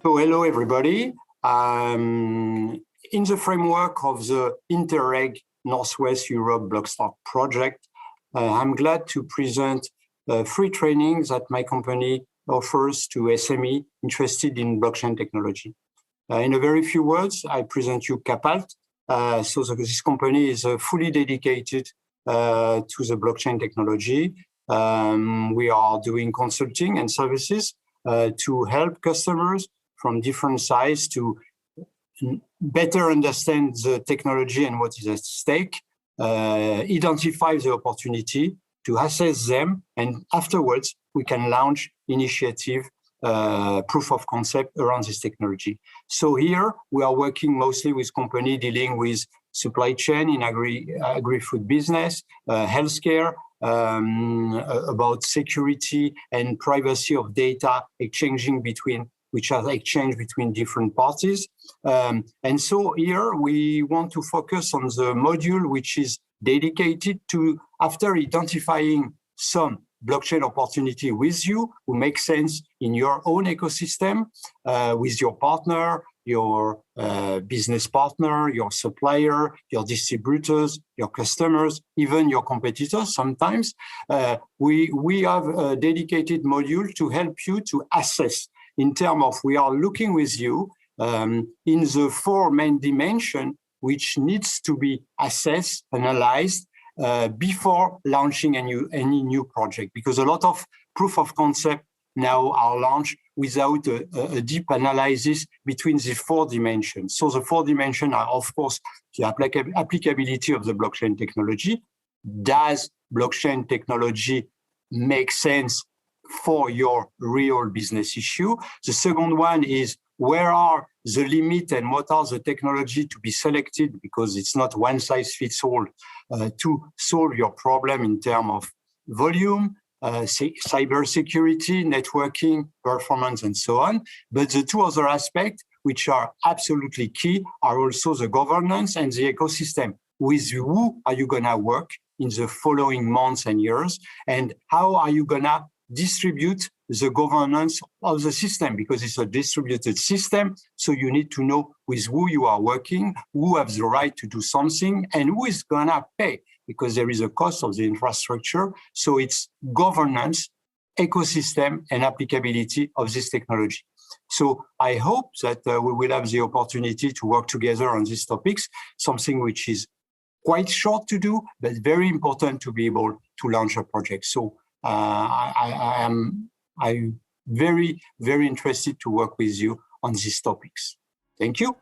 So hello, everybody. In the framework of the Interreg Northwest Europe Blockstart project, I'm glad to present free trainings that my company offers to SME interested in blockchain technology. In a very few words, I present you Kapalt. This company is fully dedicated to the blockchain technology. We are doing consulting and services to help customers from different sides to better understand the technology and what is at stake, identify the opportunity to assess them, and afterwards we can launch initiative, proof of concept around this technology. So here we are working mostly with companies dealing with supply chain in agri-food business, healthcare, about security and privacy of data which are exchanged between different parties. And so here we want to focus on the module which is dedicated to, after identifying some blockchain opportunity with you, who makes sense in your own ecosystem, with your partner, your business partner, your supplier, your distributors, your customers, even your competitors sometimes. We have a dedicated module to help you to assess in terms of we are looking with you in the four main dimensions which needs to be assessed, analyzed before launching any new project, because a lot of proof of concept now are launched without a deep analysis between the four dimensions. So the four dimensions are, of course, the applicability of the blockchain technology. Does blockchain technology make sense for your real business issue? The second one is, where are the limits and what are the technology to be selected, because it's not one size fits all to solve your problem in terms of volume, cyber security, networking, performance, and so on. But the two other aspects, which are absolutely key, are also the governance and the ecosystem. With who are you gonna work in the following months and years, and how are you gonna distribute the governance of the system, because it's a distributed system. So you need to know with who you are working, who has the right to do something, and who is gonna pay, because there is a cost of the infrastructure. So it's governance, ecosystem, and applicability of this technology. So I hope that we will have the opportunity to work together on these topics, something which is quite short to do, but very important to be able to launch a project. So I'm very, very interested to work with you on these topics. Thank you.